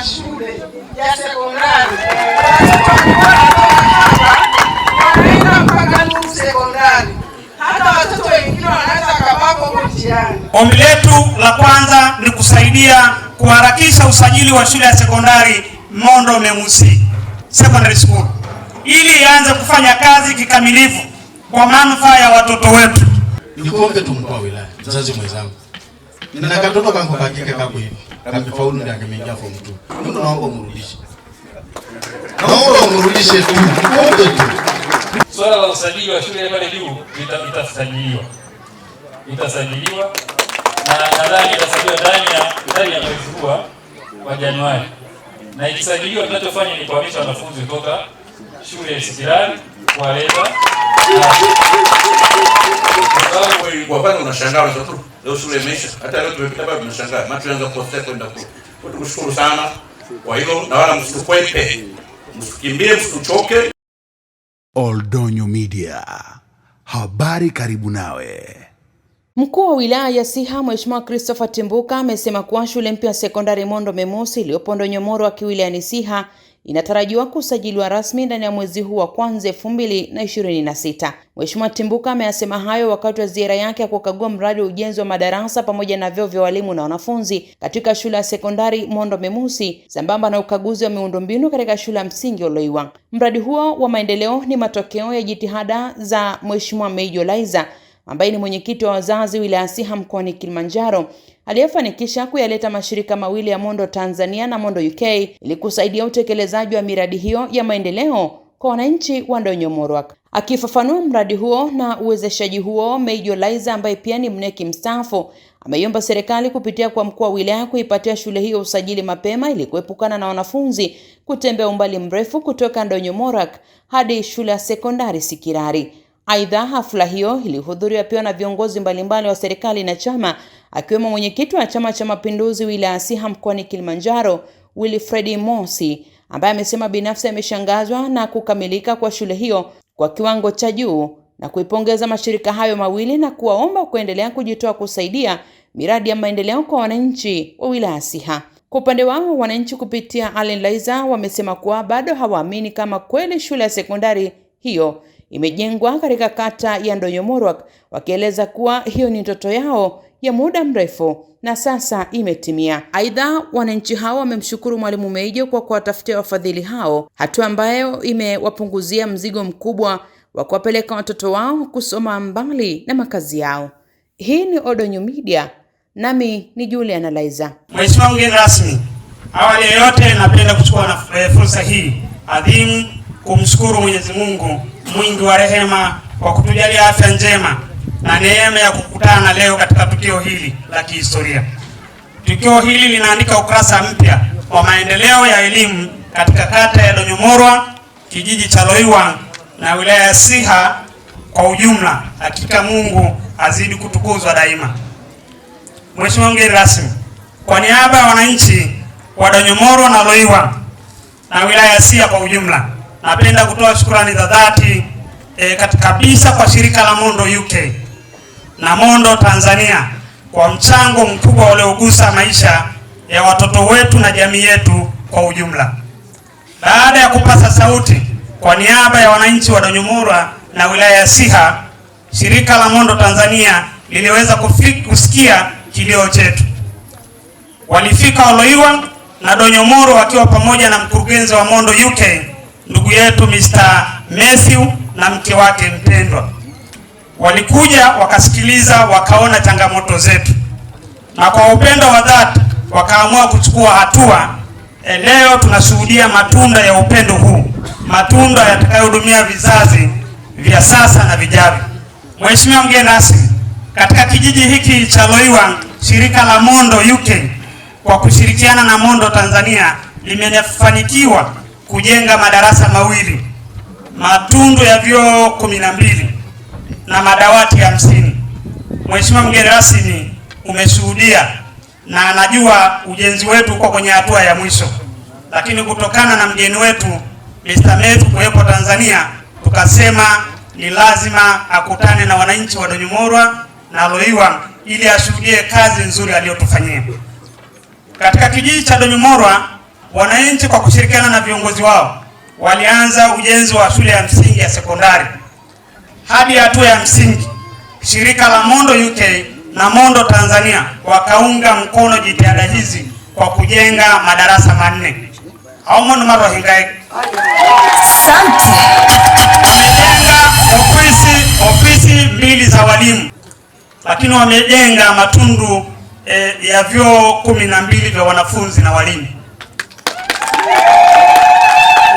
shule ya sekondari wanaenda mpaka nusu sekondari, hata watoto wengine wanaweza kabako mtihani. Ombi letu la kwanza ni kusaidia kuharakisha usajili wa shule ya sekondari Mondo Memusi Secondary School ili ianze kufanya kazi kikamilifu kwa manufaa ya watoto wetu. Nikuombe tu mkuu wa wilaya, mzazi mwenzangu, nina katoto kangu kakike kako hivi, kamefaulu ndio ameingia form 2. Mungu naomba umrudishe. Naomba umrudishe tu. Nikuombe tu. Swala la usajili wa shule pale juu itasajiliwa na nadhani itasajiliwa ndani ya mwezi huu wa Januari. Na ikisajiliwa tunachofanya ni kuhamisha wanafunzi kutoka shule ya sekondari kuwaleta kwa pale. Unashangaa watoto leo shule imeisha, hata leo tumepita bado tunashangaa macho yanza kupotea kwenda kule. Tukushukuru sana kwa hilo, na wala msitukwepe, msikimbie, msituchoke. Oldonyo Media, habari karibu nawe. Mkuu wa wilaya ya Siha Mheshimiwa Christopher Timbuka amesema kuwa shule mpya sekondari Mondo Memusi iliyopo Ndonyomoro wilayani Siha inatarajiwa kusajiliwa rasmi ndani ya mwezi huu wa kwanza 2026. Mheshimiwa Timbuka ameyasema hayo wakati wa ziara yake ya kukagua mradi wa ujenzi wa madarasa pamoja na vyoo vya walimu na wanafunzi katika shule ya sekondari Mondo Memusi, sambamba na ukaguzi wa miundombinu katika shule ya msingi Oloiwa. Mradi huo wa maendeleo ni matokeo ya jitihada za Mheshimiwa Mejo Laiza ambaye ni mwenyekiti wa wazazi wilaya Siha mkoani Kilimanjaro, aliyefanikisha kuyaleta mashirika mawili ya Mondo Tanzania na Mondo UK ili kusaidia utekelezaji wa miradi hiyo ya maendeleo kwa wananchi wa Ndonyomoro. Akifafanua mradi huo na uwezeshaji huo, Mejo Laiza ambaye pia ni mneki mstaafu ameiomba serikali kupitia kwa mkuu wa wilaya kuipatia shule hiyo usajili mapema ili kuepukana na wanafunzi kutembea umbali mrefu kutoka Ndonyomoro hadi shule ya sekondari Sikirari. Aidha, hafla hiyo ilihudhuriwa pia na viongozi mbalimbali wa serikali na chama, akiwemo mwenyekiti wa Chama cha Mapinduzi wilaya Siha mkoani Kilimanjaro, Wilfred Mosi, ambaye amesema binafsi ameshangazwa na kukamilika kwa shule hiyo kwa kiwango cha juu na kuipongeza mashirika hayo mawili na kuwaomba kuendelea kujitoa kusaidia miradi ya maendeleo kwa wananchi wa wilaya Siha. Kwa upande wao, wananchi kupitia Allen Laiza wamesema kuwa bado hawaamini kama kweli shule ya sekondari hiyo imejengwa katika kata ya Ndonyomoro, wakieleza kuwa hiyo ni ndoto yao ya muda mrefu na sasa imetimia. Aidha, wananchi hao wamemshukuru Mwalimu Mejo kwa kuwatafutia wafadhili hao, hatua ambayo imewapunguzia mzigo mkubwa wa kuwapeleka watoto wao kusoma mbali na makazi yao. Hii ni Oldonyo Media, nami ni Juliana Laiza. Mheshimiwa mgeni rasmi, awali ya yote napenda kuchukua fursa hii adhimu kumshukuru Mwenyezi Mungu mwingi wa rehema kwa kutujalia afya njema na neema ya kukutana leo katika tukio hili la kihistoria. Tukio hili linaandika ukurasa mpya wa maendeleo ya elimu katika kata ya Ndonyomoro, kijiji cha Loiwa na wilaya ya Siha kwa ujumla. Hakika Mungu azidi kutukuzwa daima. Mheshimiwa mgeni rasmi, kwa niaba ya wananchi wa Ndonyomoro na Loiwa na wilaya ya Siha kwa ujumla, napenda kutoa shukrani za dhati kabisa kwa shirika la Mondo UK na Mondo Tanzania kwa mchango mkubwa uliogusa maisha ya watoto wetu na jamii yetu kwa ujumla. Baada ya kupasa sauti kwa niaba ya wananchi wa Ndonyomoro na wilaya ya Siha, shirika la Mondo Tanzania liliweza kusikia kilio chetu. Walifika Oloiwa na Ndonyomoro wakiwa pamoja na mkurugenzi wa Mondo UK, ndugu yetu Mr. Matthew na mke wake mpendwa. Walikuja wakasikiliza, wakaona changamoto zetu, na kwa upendo wa dhati wakaamua kuchukua hatua. Leo tunashuhudia matunda ya upendo huu, matunda yatakayohudumia vizazi vya sasa na vijavyo. Mheshimiwa mgeni rasmi, katika kijiji hiki cha Loiwa, shirika la Mondo UK kwa kushirikiana na Mondo Tanzania limefanikiwa kujenga madarasa mawili, matundu ya vyoo 12 na madawati 50. Mheshimiwa mgeni rasmi, umeshuhudia na anajua ujenzi wetu uko kwenye hatua ya mwisho, lakini kutokana na mgeni wetu Mr. Matthew kuwepo Tanzania, tukasema ni lazima akutane na wananchi wa Ndonyomoro na Loiwa ili ashuhudie kazi nzuri aliyotufanyia. Katika kijiji cha Ndonyomoro, wananchi kwa kushirikiana na viongozi wao walianza ujenzi wa shule ya msingi ya sekondari hadi hatua ya msingi. Shirika la Mondo UK na Mondo Tanzania wakaunga mkono jitihada hizi kwa kujenga madarasa 4 au Mondo Marohingai. Wamejenga ofisi 2 za walimu, lakini wamejenga matundu ya vyoo 12 vya wanafunzi na walimu.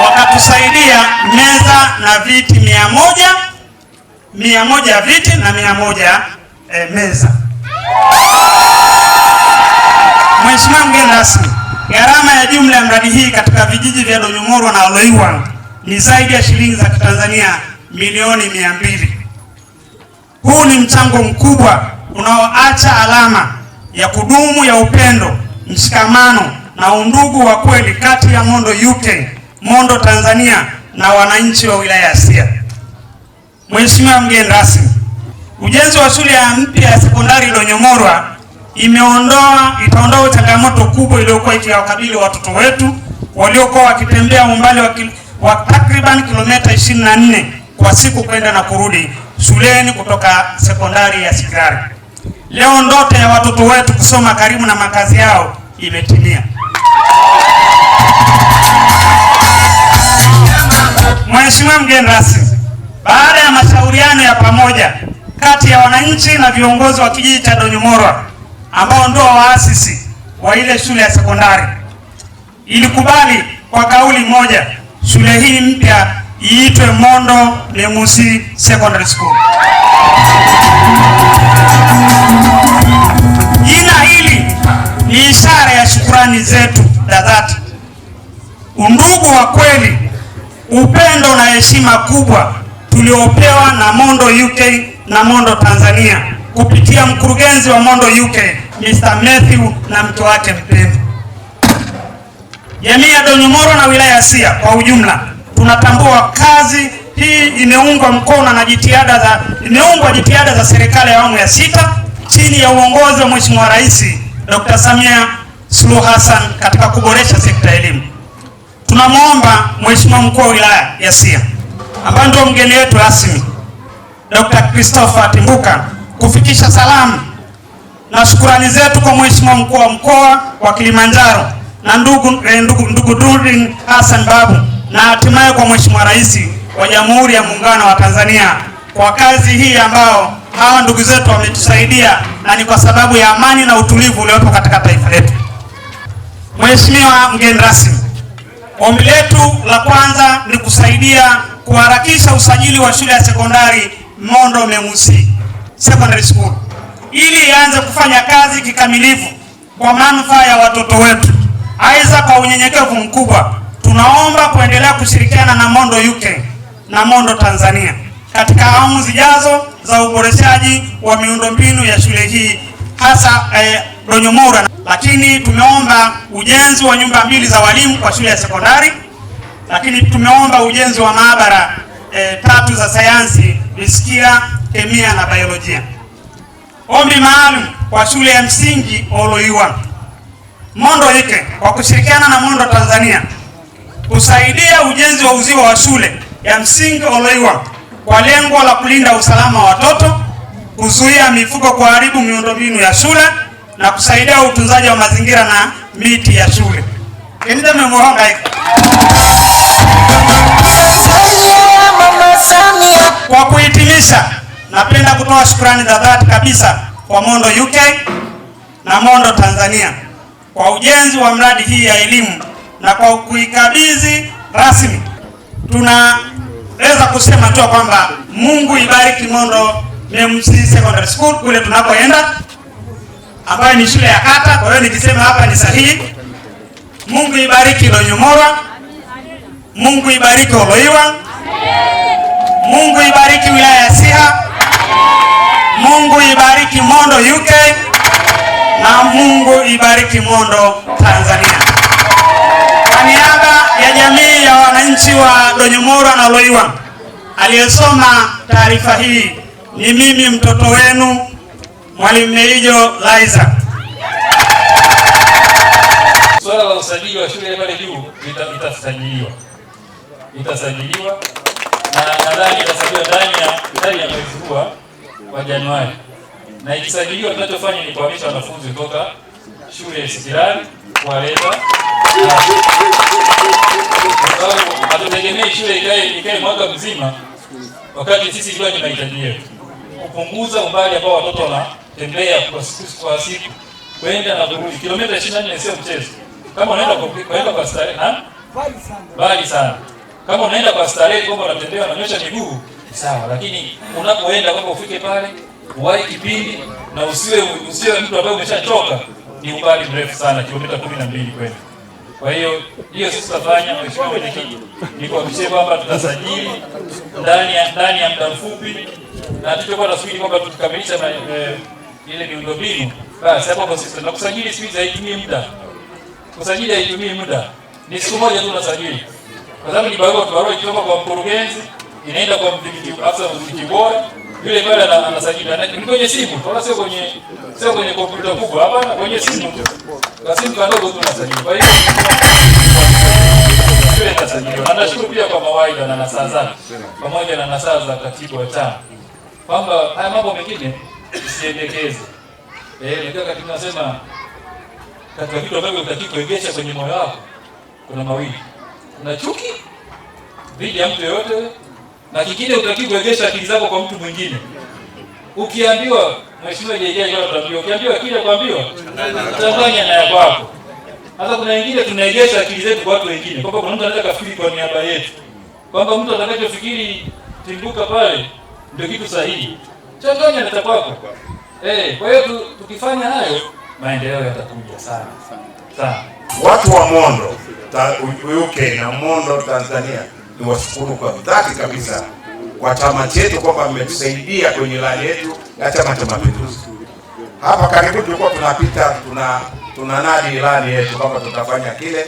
Wakatusaidia meza na viti 100 viti na 100 meza. Mheshimiwa mgeni rasmi, gharama ya jumla ya mradi hii katika vijiji vya Donyomoro na Oloiwang ni zaidi ya shilingi za Kitanzania milioni 200. Huu ni mchango mkubwa unaoacha alama ya kudumu ya upendo, mshikamano na undugu wa kweli kati ya Mondo UK, Mondo Tanzania na wananchi wa wilaya ya Siha. Mheshimiwa mgeni rasmi, ujenzi wa shule ya mpya ya sekondari Donyomoro itaondoa changamoto kubwa iliyokuwa ikiwakabili watoto wetu waliokuwa wakitembea umbali wa takriban kilomita 24 kwa siku kwenda na kurudi shuleni kutoka sekondari ya Sikirari. Leo ndoto ya watoto wetu kusoma karibu na makazi yao imetimia. Mheshimiwa mgeni rasmi, baada ya mashauriano ya pamoja kati ya wananchi na viongozi wa kijiji cha Donyomoro ambao ndio waasisi wa ile shule ya sekondari, ilikubali kwa kauli moja shule hii mpya iitwe Mondo Memusi Secondary School. Jina hili ni ishara ya shukrani zetu za dhati, undugu wa kweli, upendo na heshima kubwa tuliopewa na Mondo UK na Mondo Tanzania kupitia mkurugenzi wa Mondo UK Mr. Matthew na mke wake mpendwa. Jamii ya Donyomoro na wilaya ya Siha kwa ujumla tunatambua kazi hii imeungwa mkono na jitihada za serikali ya awamu ya 6 chini ya uongozi wa Mheshimiwa Rais Dr. Samia Suluhu Hassan katika kuboresha sekta ya elimu. Tunamwomba Mheshimiwa mkuu wa wilaya ya Siha ambaye ndio mgeni wetu rasmi Dr. Christopher Timbuka kufikisha salamu na shukrani zetu kwa Mheshimiwa mkuu wa mkoa wa Kilimanjaro na ndugu Nurdin Hassan Babu, na hatimaye kwa Mheshimiwa Rais wa Jamhuri ya Muungano wa Tanzania kwa kazi hii ambao hawa ndugu zetu wametusaidia, na ni kwa sababu ya amani na utulivu uliopo katika taifa letu. Mheshimiwa mgeni rasmi, ombi letu la kwanza ni kusaidia kuharakisha usajili wa shule ya sekondari Mondo Memusi Secondary School ili ianze kufanya kazi kikamilifu kwa manufaa ya watoto wetu. Aidha, kwa unyenyekevu mkubwa tunaomba kuendelea kushirikiana na Mondo UK na Mondo Tanzania katika awamu zijazo za uboreshaji wa miundombinu ya shule hii hasa Donyomoro. Lakini tumeomba ujenzi wa nyumba 2 za walimu kwa shule ya sekondari, lakini tumeomba ujenzi wa maabara 3 za sayansi, fizikia, kemia na biolojia. Ombi maalum kwa shule ya msingi Oloiwang. Mondo UK kwa kushirikiana na Mondo Tanzania kusaidia ujenzi wa uzio wa shule ya msingi Oloiwang kwa lengo la kulinda usalama wa watoto, kuzuia mifugo kuharibu miundombinu ya shule na kusaidia utunzaji wa mazingira na miti ya shule. Kwa kuhitimisha, napenda kutoa shukrani za dhati kabisa kwa Mondo UK na Mondo Tanzania kwa ujenzi wa mradi hii ya elimu, na kwa kuikabidhi rasmi tunaweza kusema tu kwamba Mungu ibariki Mondo Memusi Secondary School kule tunakoenda, ambayo ni shule ya kata. Kwa hiyo nikisema hapa ni sahihi. Mungu ibariki Donyomoro, Mungu ibariki Oloiwang, Mungu ibariki wilaya ya Siha, Mungu ibariki Mondo UK na Mungu ibariki Mondo Tanzania. Kwa niaba ya jamii ya wananchi wa Donyomoro na Oloiwang, aliyesoma taarifa hii ni mimi mtoto wenu Mwalimu Meijo Laiza. swala la usajili wa shule pale juu itasajiliwa na nadhani itasajiliwa ndani ya mwezi huu wa Januari. Na ikisajiliwa, tunachofanya ni kuhamisha wanafunzi kutoka shule ya sekondari kuwaleta, hatutegemei shule ikae mwaka mzima wakati sisi ndio ni mahitaji yetu. Kupunguza umbali ambao watoto wanatembea kwa siku kwenda na kurudi kilomita 24 sio mchezo. Kama unaenda kwa starehe bali sana. Kama unaenda kwa starehe kwamba unatembea unanyosha miguu sawa, lakini unapoenda kwamba ufike pale uwahi kipindi na usiwe mtu ambaye umeshachoka, ni umbali mrefu sana, kilomita 12 kwenda. Kwa hiyo sisi tutafanya, mheshimiwa mwenyekiti, ni kuhakikisha kwamba tutasajili ndani ya muda mfupi, na tutakuwa tunasubiri kwamba tukamilisha ile miundombinu. Basi hapo kwa sisi tunakusajili siku haitumii muda. Kusajili haitumii muda. Ni siku moja tu tunasajili. Kwa sababu ni barua ikitoka kwa mkurugenzi, inaenda kwa afisa mdhibiti bora, yule pale anasajili. Ni kwenye simu, wala sio kwenye kompyuta kubwa. Hapana, kwenye simu tu. Kwa simu ndogo tu tunasajili. Kwa hiyo shule itasajiliwa. Na nashukuru pia kwa mawaidha na nasaha zake, pamoja na nasaha za katibu wa chama, kwamba haya mambo mengine usiendekeze. Ndio tunasema katika vitu ambavyo unatakiwa kuegesha kwenye moyo wako kuna mawili. Kuna chuki dhidi ya mtu yote, na kingine unatakiwa kuegesha akili zako kwa mtu mwingine. Ukiambiwa mheshimiwa JJ utaambiwa, ukiambiwa kile kuambiwa utafanya na yako hapo. Hata kuna wengine tunaegesha akili zetu kwa watu wengine. Kwamba kuna mtu anataka kufikiri kwa niaba yetu. Kwamba mtu atakachofikiri Timbuka pale ndio kitu sahihi. Changanya na kwako. Kwa hiyo tukifanya hayo maendeleo yatakuja sana. Watu wa Mondo UK na Mondo Tanzania ni washukuru kwa dhati kabisa kwa chama chetu kwamba mmetusaidia kwenye ilani yetu ya Chama cha Mapinduzi. Hapa karibu tulikuwa tunapita tunanadi ilani yetu kwamba tutafanya kile,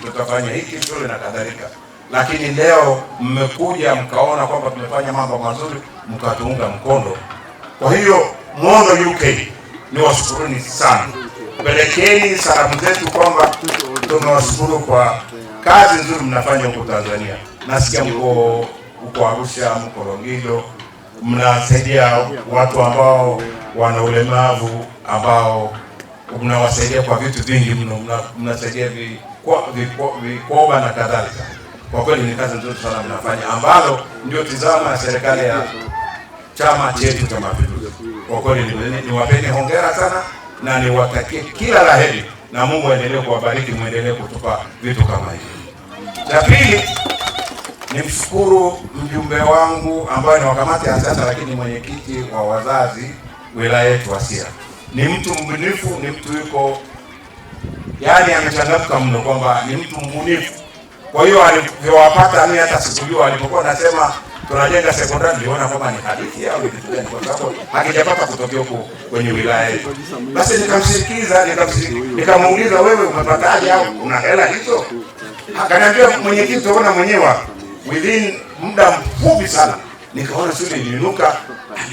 tutafanya hiki shule na kadhalika. Lakini leo mmekuja mkaona kwamba tumefanya mambo mazuri, mkatuunga mkono. Kwa hiyo Mondo UK ni washukuruni sana. Pelekeni salamu zetu kwamba tunawashukuru kwa kazi nzuri mnafanya huko Tanzania. Nasikia mko Arusha, mko Longido, mnasaidia watu ambao wana ulemavu, ambao mnawasaidia kwa vitu vingi mno, mnasaidia vikoba na kadhalika. Kwa kweli ni kazi nzuri sana mnafanya, ambalo ndio tizama ya serikali ya chama chetu cha Mapinduzi. Kwa kweli niwapeni hongera sana na niwatakie kila laheri, na Mungu aendelee kuwabariki, muendelee kutupa vitu kama hivi. Cha pili, nimshukuru mjumbe wangu ambaye ni wa kamati ya siasa lakini mwenyekiti wa wazazi wilaya yetu Asia. Ni mtu mbunifu, ni mtu yuko amechangamka mno, kwamba ni mtu mbunifu. Kwa hiyo alivyowapata mimi hata sikujua alipokuwa anasema tunajenga sekondari, niliona kwamba ni hadithi au ni kitu gani, kwa sababu hakijapata kutokea huko kwenye wilaya yetu. Basi nikamuuliza wewe umepataje au una hela hizo? Akaniambia mwenyekiti, tunaona mwenyewe within muda mfupi sana nikaona shule iliinuka.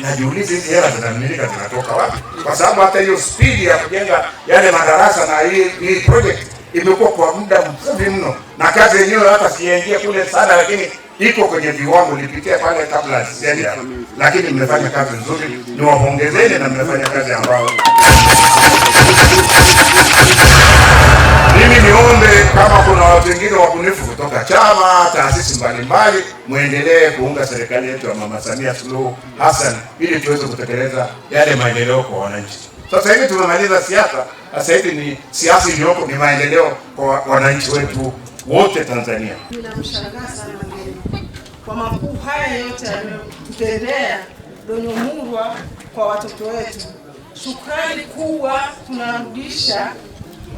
Najiuliza hizi hela zinatoka wapi? Kwa sababu hata hiyo speed ya kujenga yale madarasa na hii project imekuwa kwa muda mfupi mno, na kazi yenyewe hata sijaingia kule sana, lakini iko kwenye viwango, nilipitia pale kabla sijaenda. Lakini mmefanya kazi nzuri, niwapongezeni, na mmefanya kazi ambayo mimi niombe kama kuna watu wengine wabunifu kutoka chama, taasisi mbalimbali, muendelee kuunga serikali yetu ya Mama Samia Suluhu Hassan ili tuweze kutekeleza yale maendeleo kwa wananchi. Sasa hivi tumemaliza siasa, sasa hivi ni siasa iliyoko ni maendeleo kwa wananchi wetu wote Tanzania. Ninamshangaa sana mgeni kwa makuu haya yote yanayotutendea Donyomurwa kwa watoto wetu. Shukrani kubwa tunarudisha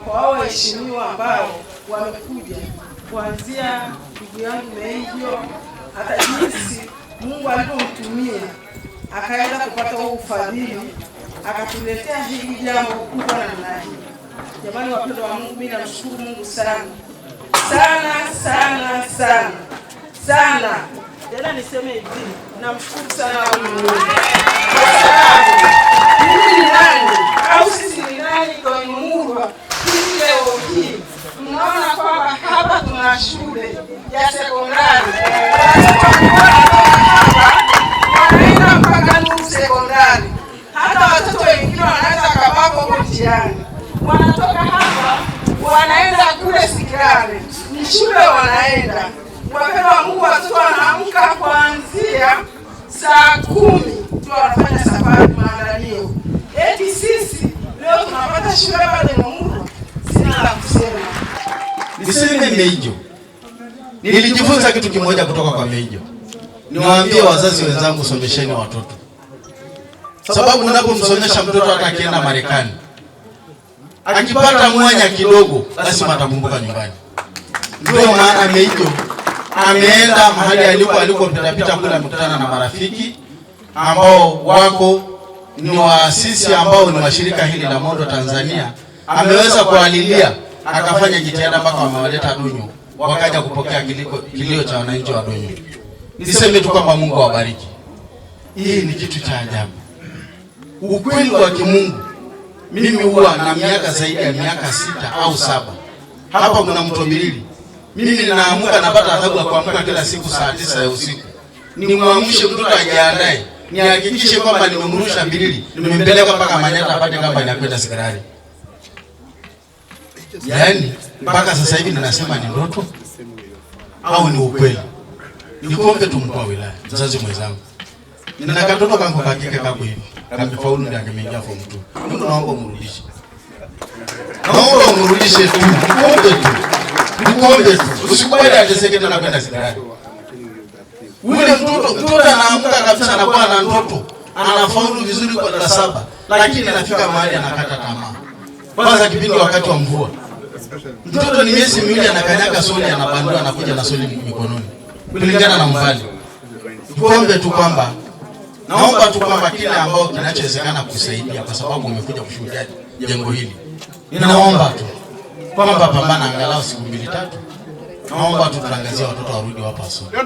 kwa hao waheshimiwa ambao wamekuja, kuanzia ndugu yangu Meijio, hata jinsi Mungu alipomtumia akaenda kupata huo ufadhili akatuletea hili jambo kubwa namna hii. Jamani wapendwa wa Mungu, mimi namshukuru Mungu sana. Tena niseme hivi, namshukuru sana Mungu. Mimi ni nani au sisi ni nani kwa Mungu? Leo hii shule wanaenda. Wapendwa wa Mungu, watoto wanaamka kuanzia saa 10 tu wanafanya safari maandalio. Eti sisi leo tunapata shule pale Donyomurwa. Sina la kusema. Niseme Meijo. Nilijifunza kitu kimoja kutoka kwa Meijo. Niwaambie wazazi wenzangu, somesheni watoto. Sababu unapomsomesha mtoto hata akienda Marekani, akipata mwanya kidogo, lazima atakumbuka nyumbani. Ndio maana Meijo ameenda mahali alikopita kule, mkutana na marafiki ambao wako ni waasisi ambao ni washirika hili la Mondo Tanzania. Ameweza kualilia, akafanya jitihada mpaka wamewaleta Donyo, wakaja kupokea kilio cha wananchi wa Donyo. Niseme tu kwamba Mungu awabariki. Hii ni kitu cha ajabu. Ukweli wa kimungu. Mimi huwa na miaka zaidi ya miaka 6 au 7. Hapa kuna mto Mbilili. Mimi ninaamka napata adhabu ya kuamka kila siku saa 9 ya usiku. Nimwamshe mtoto ajiandae. Nihakikishe kwamba nimemrusha Mbilili, nimempeleka mpaka Manyata apate kamba inakwenda Sikarari. Yaani mpaka sasa hivi ninasema ni ndoto au ni ukweli? Nikuombe tu mkuu wa wilaya, mzazi mwenzangu. Nina katoto kangu kakike kako hivi. Kamefaulu ndio ameingia form 2. Mungu naomba umrudishe. Naomba umrudishe tu. Nikuombe tu. Usikubali ateseke tena kwenda Sikarari. Ule mtoto anaamka kabisa na kuwa na ndoto. Anafaulu vizuri kwa darasa 7, lakini anafika mahali anakata tamaa. Kwanza kipindi wakati wa mvua. Mtoto ni miezi miwili anakanyaga soli, anabandua, anakuja na soli mikononi. Kulingana na mbali. Tuombe tu kwamba, naomba tu kwamba kile ambao kinachowezekana kusaidia, kwa sababu umekuja kushuhudia jengo hili. Ninaomba tu kwamba pambana angalau siku 2-3. Naomba tu tuangazie watoto warudi hapa sasa. Ndio